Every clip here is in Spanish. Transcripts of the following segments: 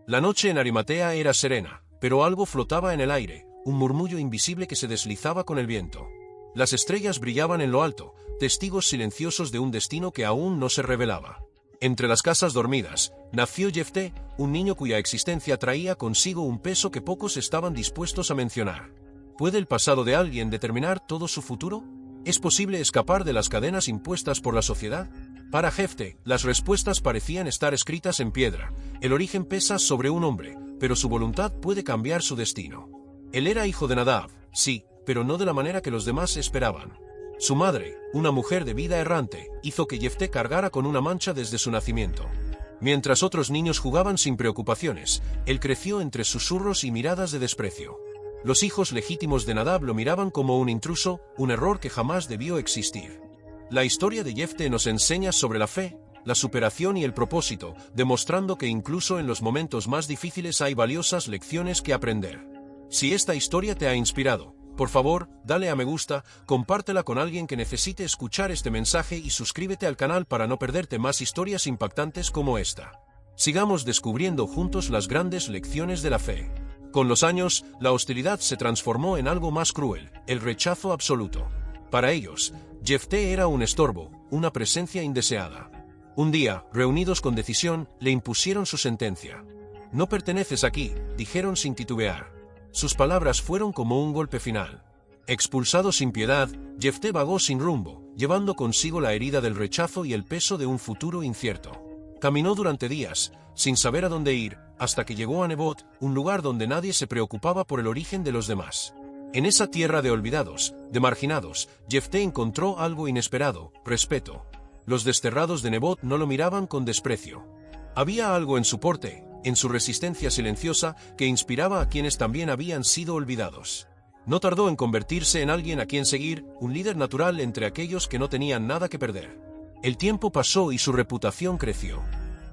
La noche en Arimatea era serena, pero algo flotaba en el aire, un murmullo invisible que se deslizaba con el viento. Las estrellas brillaban en lo alto, testigos silenciosos de un destino que aún no se revelaba. Entre las casas dormidas, nació Jefté, un niño cuya existencia traía consigo un peso que pocos estaban dispuestos a mencionar. ¿Puede el pasado de alguien determinar todo su futuro? ¿Es posible escapar de las cadenas impuestas por la sociedad? Para Jefté, las respuestas parecían estar escritas en piedra. El origen pesa sobre un hombre, pero su voluntad puede cambiar su destino. Él era hijo de Nadab, sí, pero no de la manera que los demás esperaban. Su madre, una mujer de vida errante, hizo que Jefté cargara con una mancha desde su nacimiento. Mientras otros niños jugaban sin preocupaciones, él creció entre susurros y miradas de desprecio. Los hijos legítimos de Nadab lo miraban como un intruso, un error que jamás debió existir. La historia de Jefté nos enseña sobre la fe, la superación y el propósito, demostrando que incluso en los momentos más difíciles hay valiosas lecciones que aprender. Si esta historia te ha inspirado, por favor, dale a me gusta, compártela con alguien que necesite escuchar este mensaje y suscríbete al canal para no perderte más historias impactantes como esta. Sigamos descubriendo juntos las grandes lecciones de la fe. Con los años, la hostilidad se transformó en algo más cruel, el rechazo absoluto. Para ellos, Jefté era un estorbo, una presencia indeseada. Un día, reunidos con decisión, le impusieron su sentencia. «No perteneces aquí», dijeron sin titubear. Sus palabras fueron como un golpe final. Expulsado sin piedad, Jefté vagó sin rumbo, llevando consigo la herida del rechazo y el peso de un futuro incierto. Caminó durante días, sin saber a dónde ir, hasta que llegó a Nebot, un lugar donde nadie se preocupaba por el origen de los demás. En esa tierra de olvidados, de marginados, Jefté encontró algo inesperado: respeto. Los desterrados de Nebot no lo miraban con desprecio. Había algo en su porte, en su resistencia silenciosa, que inspiraba a quienes también habían sido olvidados. No tardó en convertirse en alguien a quien seguir, un líder natural entre aquellos que no tenían nada que perder. El tiempo pasó y su reputación creció.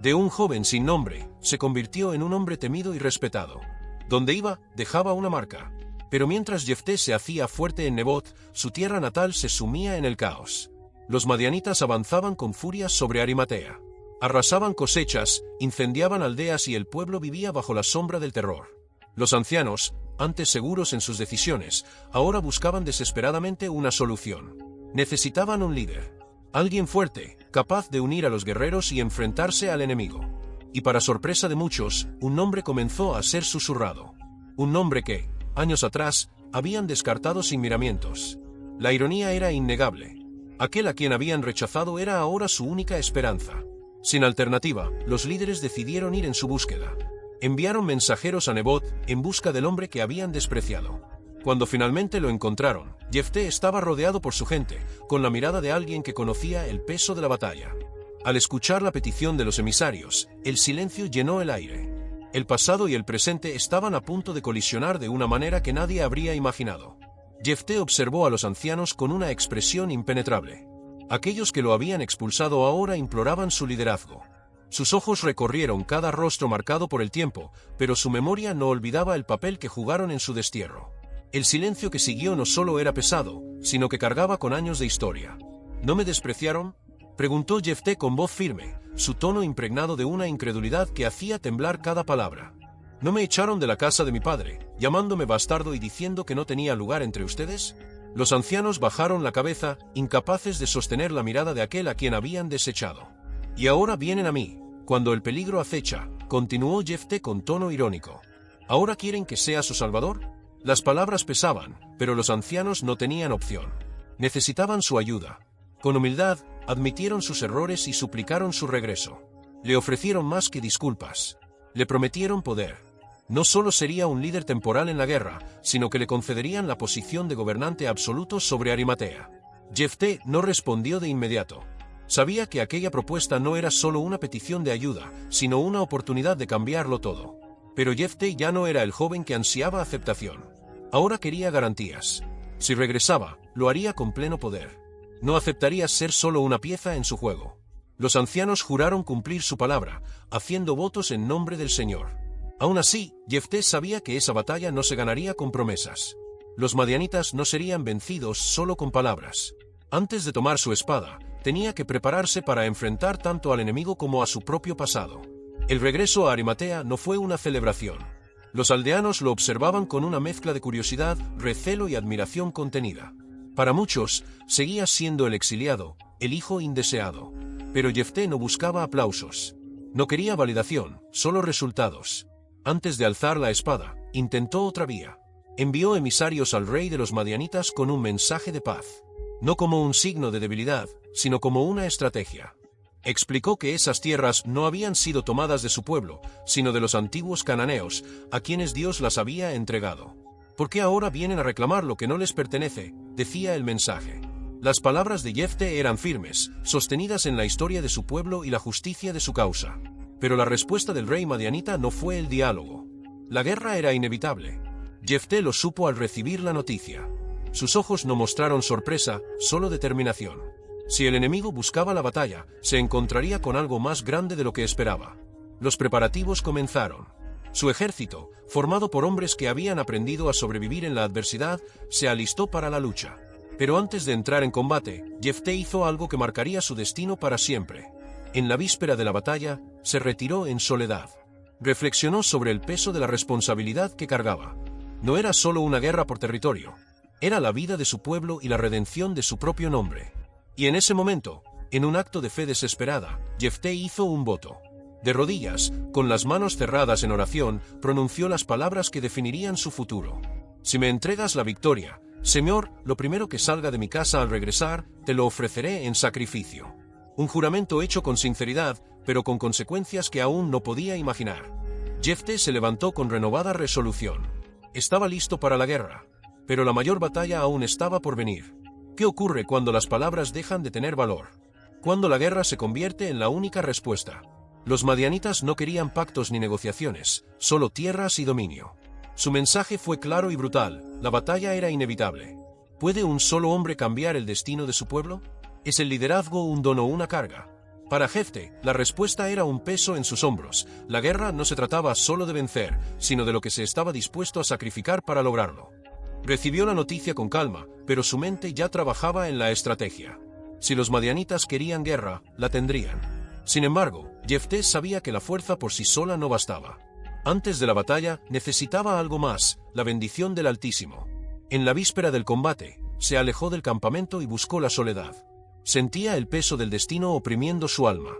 De un joven sin nombre, se convirtió en un hombre temido y respetado. Donde iba, dejaba una marca. Pero mientras Jefté se hacía fuerte en Nebot, su tierra natal se sumía en el caos. Los madianitas avanzaban con furia sobre Arimatea. Arrasaban cosechas, incendiaban aldeas y el pueblo vivía bajo la sombra del terror. Los ancianos, antes seguros en sus decisiones, ahora buscaban desesperadamente una solución. Necesitaban un líder. Alguien fuerte, capaz de unir a los guerreros y enfrentarse al enemigo. Y para sorpresa de muchos, un nombre comenzó a ser susurrado. Un nombre que, años atrás, habían descartado sin miramientos. La ironía era innegable. Aquel a quien habían rechazado era ahora su única esperanza. Sin alternativa, los líderes decidieron ir en su búsqueda. Enviaron mensajeros a Nebot en busca del hombre que habían despreciado. Cuando finalmente lo encontraron, Jefté estaba rodeado por su gente, con la mirada de alguien que conocía el peso de la batalla. Al escuchar la petición de los emisarios, el silencio llenó el aire. El pasado y el presente estaban a punto de colisionar de una manera que nadie habría imaginado. Jefté observó a los ancianos con una expresión impenetrable. Aquellos que lo habían expulsado ahora imploraban su liderazgo. Sus ojos recorrieron cada rostro marcado por el tiempo, pero su memoria no olvidaba el papel que jugaron en su destierro. El silencio que siguió no solo era pesado, sino que cargaba con años de historia. ¿No me despreciaron?, preguntó Jefté con voz firme, su tono impregnado de una incredulidad que hacía temblar cada palabra. ¿No me echaron de la casa de mi padre, llamándome bastardo y diciendo que no tenía lugar entre ustedes? Los ancianos bajaron la cabeza, incapaces de sostener la mirada de aquel a quien habían desechado. Y ahora vienen a mí, cuando el peligro acecha, continuó Jefté con tono irónico. ¿Ahora quieren que sea su salvador? Las palabras pesaban, pero los ancianos no tenían opción. Necesitaban su ayuda. Con humildad, admitieron sus errores y suplicaron su regreso. Le ofrecieron más que disculpas. Le prometieron poder. No solo sería un líder temporal en la guerra, sino que le concederían la posición de gobernante absoluto sobre Arimatea. Jefté no respondió de inmediato. Sabía que aquella propuesta no era solo una petición de ayuda, sino una oportunidad de cambiarlo todo. Pero Jefté ya no era el joven que ansiaba aceptación. Ahora quería garantías. Si regresaba, lo haría con pleno poder. No aceptaría ser solo una pieza en su juego. Los ancianos juraron cumplir su palabra, haciendo votos en nombre del Señor. Aún así, Jefté sabía que esa batalla no se ganaría con promesas. Los madianitas no serían vencidos solo con palabras. Antes de tomar su espada, tenía que prepararse para enfrentar tanto al enemigo como a su propio pasado. El regreso a Arimatea no fue una celebración. Los aldeanos lo observaban con una mezcla de curiosidad, recelo y admiración contenida. Para muchos, seguía siendo el exiliado, el hijo indeseado. Pero Jefté no buscaba aplausos. No quería validación, solo resultados. Antes de alzar la espada, intentó otra vía. Envió emisarios al rey de los madianitas con un mensaje de paz. No como un signo de debilidad, sino como una estrategia. Explicó que esas tierras no habían sido tomadas de su pueblo, sino de los antiguos cananeos, a quienes Dios las había entregado. ¿Por qué ahora vienen a reclamar lo que no les pertenece?, decía el mensaje. Las palabras de Jefté eran firmes, sostenidas en la historia de su pueblo y la justicia de su causa. Pero la respuesta del rey madianita no fue el diálogo. La guerra era inevitable. Jefté lo supo al recibir la noticia. Sus ojos no mostraron sorpresa, solo determinación. Si el enemigo buscaba la batalla, se encontraría con algo más grande de lo que esperaba. Los preparativos comenzaron. Su ejército, formado por hombres que habían aprendido a sobrevivir en la adversidad, se alistó para la lucha. Pero antes de entrar en combate, Jefté hizo algo que marcaría su destino para siempre. En la víspera de la batalla, se retiró en soledad. Reflexionó sobre el peso de la responsabilidad que cargaba. No era solo una guerra por territorio. Era la vida de su pueblo y la redención de su propio nombre. Y en ese momento, en un acto de fe desesperada, Jefté hizo un voto. De rodillas, con las manos cerradas en oración, pronunció las palabras que definirían su futuro. Si me entregas la victoria, Señor, lo primero que salga de mi casa al regresar, te lo ofreceré en sacrificio. Un juramento hecho con sinceridad, pero con consecuencias que aún no podía imaginar. Jefté se levantó con renovada resolución. Estaba listo para la guerra, pero la mayor batalla aún estaba por venir. ¿Qué ocurre cuando las palabras dejan de tener valor? Cuando la guerra se convierte en la única respuesta. Los madianitas no querían pactos ni negociaciones, solo tierras y dominio. Su mensaje fue claro y brutal: la batalla era inevitable. ¿Puede un solo hombre cambiar el destino de su pueblo? ¿Es el liderazgo un don o una carga? Para Jefté, la respuesta era un peso en sus hombros. La guerra no se trataba solo de vencer, sino de lo que se estaba dispuesto a sacrificar para lograrlo. Recibió la noticia con calma, pero su mente ya trabajaba en la estrategia. Si los madianitas querían guerra, la tendrían. Sin embargo, Jefté sabía que la fuerza por sí sola no bastaba. Antes de la batalla, necesitaba algo más: la bendición del Altísimo. En la víspera del combate, se alejó del campamento y buscó la soledad. Sentía el peso del destino oprimiendo su alma.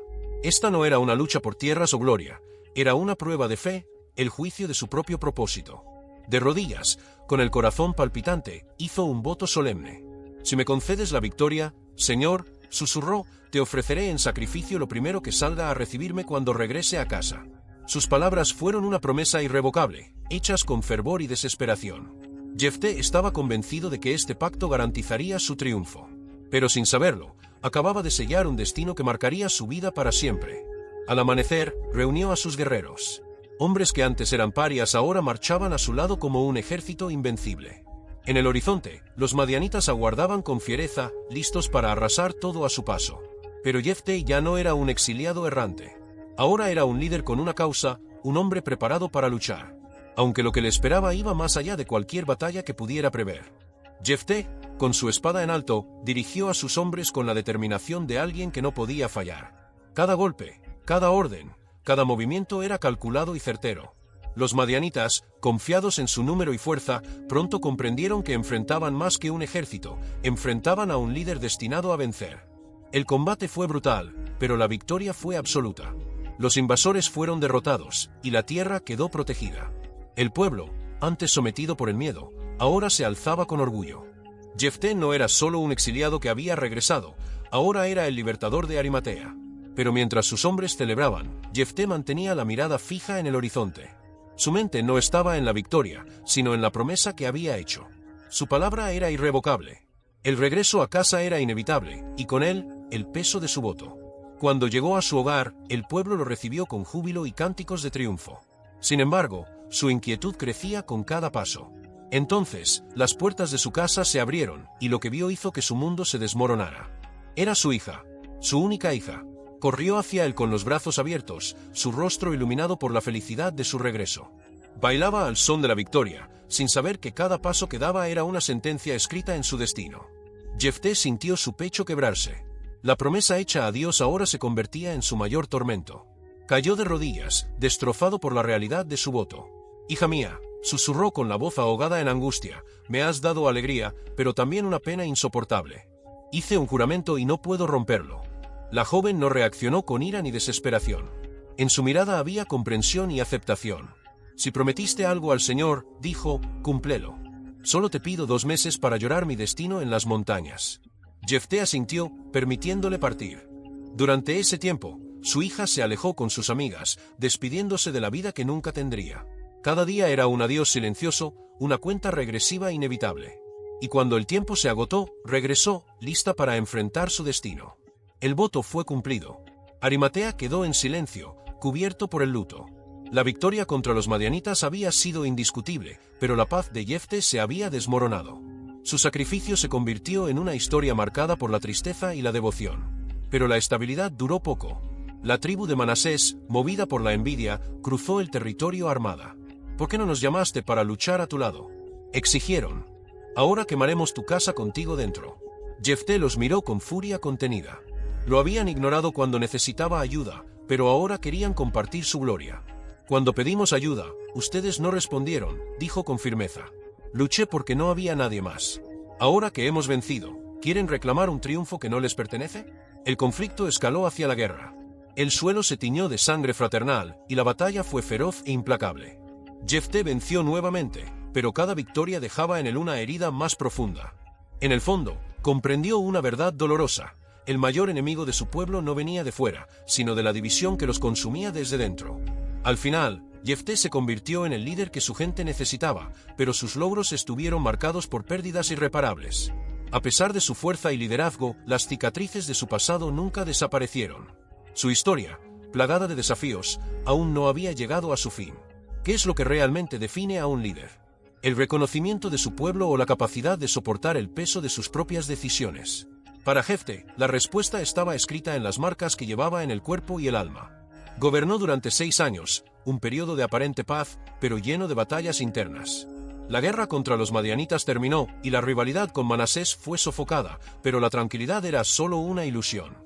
Esta no era una lucha por tierras o gloria, era una prueba de fe, el juicio de su propio propósito. De rodillas, con el corazón palpitante, hizo un voto solemne. Si me concedes la victoria, Señor, susurró, te ofreceré en sacrificio lo primero que salga a recibirme cuando regrese a casa. Sus palabras fueron una promesa irrevocable, hechas con fervor y desesperación. Jefté estaba convencido de que este pacto garantizaría su triunfo. Pero sin saberlo, acababa de sellar un destino que marcaría su vida para siempre. Al amanecer, reunió a sus guerreros. Hombres que antes eran parias ahora marchaban a su lado como un ejército invencible. En el horizonte, los madianitas aguardaban con fiereza, listos para arrasar todo a su paso. Pero Jefté ya no era un exiliado errante. Ahora era un líder con una causa, un hombre preparado para luchar. Aunque lo que le esperaba iba más allá de cualquier batalla que pudiera prever. Jefté, con su espada en alto, dirigió a sus hombres con la determinación de alguien que no podía fallar. Cada golpe, cada orden, cada movimiento era calculado y certero. Los madianitas, confiados en su número y fuerza, pronto comprendieron que enfrentaban más que un ejército, enfrentaban a un líder destinado a vencer. El combate fue brutal, pero la victoria fue absoluta. Los invasores fueron derrotados, y la tierra quedó protegida. El pueblo, antes sometido por el miedo, ahora se alzaba con orgullo. Jefté no era solo un exiliado que había regresado, ahora era el libertador de Arimatea. Pero mientras sus hombres celebraban, Jefté mantenía la mirada fija en el horizonte. Su mente no estaba en la victoria, sino en la promesa que había hecho. Su palabra era irrevocable. El regreso a casa era inevitable, y con él, el peso de su voto. Cuando llegó a su hogar, el pueblo lo recibió con júbilo y cánticos de triunfo. Sin embargo, su inquietud crecía con cada paso. Entonces, las puertas de su casa se abrieron, y lo que vio hizo que su mundo se desmoronara. Era su hija, su única hija. Corrió hacia él con los brazos abiertos, su rostro iluminado por la felicidad de su regreso. Bailaba al son de la victoria, sin saber que cada paso que daba era una sentencia escrita en su destino. Jefté sintió su pecho quebrarse. La promesa hecha a Dios ahora se convertía en su mayor tormento. Cayó de rodillas, destrozado por la realidad de su voto. «Hija mía», susurró con la voz ahogada en angustia, «me has dado alegría, pero también una pena insoportable. Hice un juramento y no puedo romperlo». La joven no reaccionó con ira ni desesperación. En su mirada había comprensión y aceptación. «Si prometiste algo al Señor», dijo, «cúmplelo. Solo te pido 2 meses para llorar mi destino en las montañas». Jefté asintió, permitiéndole partir. Durante ese tiempo, su hija se alejó con sus amigas, despidiéndose de la vida que nunca tendría. Cada día era un adiós silencioso, una cuenta regresiva inevitable. Y cuando el tiempo se agotó, regresó, lista para enfrentar su destino. El voto fue cumplido. Arimatea quedó en silencio, cubierto por el luto. La victoria contra los madianitas había sido indiscutible, pero la paz de Jefté se había desmoronado. Su sacrificio se convirtió en una historia marcada por la tristeza y la devoción. Pero la estabilidad duró poco. La tribu de Manasés, movida por la envidia, cruzó el territorio armada. «¿Por qué no nos llamaste para luchar a tu lado?», exigieron. «Ahora quemaremos tu casa contigo dentro». Jefté los miró con furia contenida. Lo habían ignorado cuando necesitaba ayuda, pero ahora querían compartir su gloria. «Cuando pedimos ayuda, ustedes no respondieron», dijo con firmeza. «Luché porque no había nadie más. Ahora que hemos vencido, ¿quieren reclamar un triunfo que no les pertenece?». El conflicto escaló hacia la guerra. El suelo se tiñó de sangre fraternal, y la batalla fue feroz e implacable. Jefté venció nuevamente, pero cada victoria dejaba en él una herida más profunda. En el fondo, comprendió una verdad dolorosa: el mayor enemigo de su pueblo no venía de fuera, sino de la división que los consumía desde dentro. Al final, Jefté se convirtió en el líder que su gente necesitaba, pero sus logros estuvieron marcados por pérdidas irreparables. A pesar de su fuerza y liderazgo, las cicatrices de su pasado nunca desaparecieron. Su historia, plagada de desafíos, aún no había llegado a su fin. ¿Qué es lo que realmente define a un líder? ¿El reconocimiento de su pueblo o la capacidad de soportar el peso de sus propias decisiones? Para Jefté, la respuesta estaba escrita en las marcas que llevaba en el cuerpo y el alma. Gobernó durante 6 años, un periodo de aparente paz, pero lleno de batallas internas. La guerra contra los madianitas terminó, y la rivalidad con Manasés fue sofocada, pero la tranquilidad era solo una ilusión.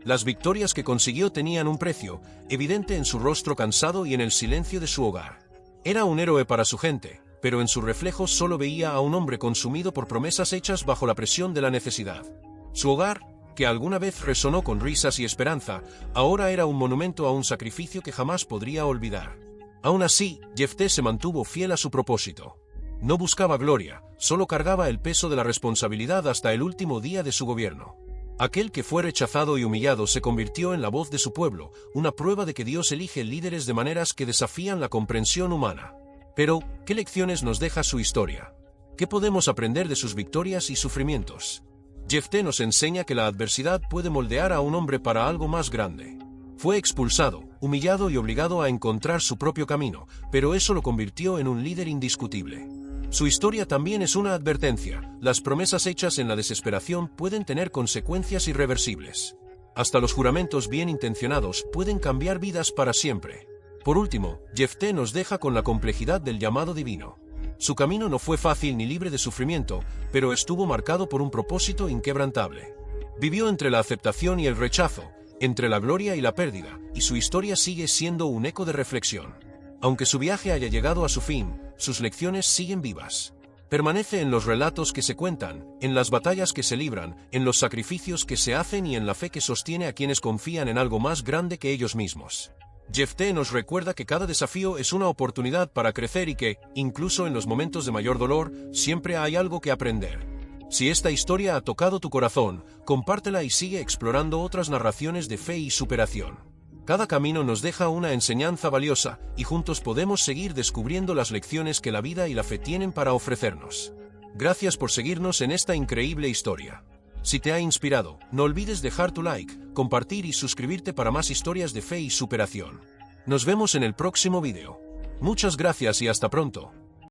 Las victorias que consiguió tenían un precio, evidente en su rostro cansado y en el silencio de su hogar. Era un héroe para su gente, pero en su reflejo solo veía a un hombre consumido por promesas hechas bajo la presión de la necesidad. Su hogar, que alguna vez resonó con risas y esperanza, ahora era un monumento a un sacrificio que jamás podría olvidar. Aún así, Jefté se mantuvo fiel a su propósito. No buscaba gloria, solo cargaba el peso de la responsabilidad hasta el último día de su gobierno. Aquel que fue rechazado y humillado se convirtió en la voz de su pueblo, una prueba de que Dios elige líderes de maneras que desafían la comprensión humana. Pero, ¿qué lecciones nos deja su historia? ¿Qué podemos aprender de sus victorias y sufrimientos? Jefté nos enseña que la adversidad puede moldear a un hombre para algo más grande. Fue expulsado, humillado y obligado a encontrar su propio camino, pero eso lo convirtió en un líder indiscutible. Su historia también es una advertencia: las promesas hechas en la desesperación pueden tener consecuencias irreversibles. Hasta los juramentos bien intencionados pueden cambiar vidas para siempre. Por último, Jefté nos deja con la complejidad del llamado divino. Su camino no fue fácil ni libre de sufrimiento, pero estuvo marcado por un propósito inquebrantable. Vivió entre la aceptación y el rechazo, entre la gloria y la pérdida, y su historia sigue siendo un eco de reflexión. Aunque su viaje haya llegado a su fin, sus lecciones siguen vivas. Permanece en los relatos que se cuentan, en las batallas que se libran, en los sacrificios que se hacen y en la fe que sostiene a quienes confían en algo más grande que ellos mismos. Jefté nos recuerda que cada desafío es una oportunidad para crecer y que, incluso en los momentos de mayor dolor, siempre hay algo que aprender. Si esta historia ha tocado tu corazón, compártela y sigue explorando otras narraciones de fe y superación. Cada camino nos deja una enseñanza valiosa, y juntos podemos seguir descubriendo las lecciones que la vida y la fe tienen para ofrecernos. Gracias por seguirnos en esta increíble historia. Si te ha inspirado, no olvides dejar tu like, compartir y suscribirte para más historias de fe y superación. Nos vemos en el próximo video. Muchas gracias y hasta pronto.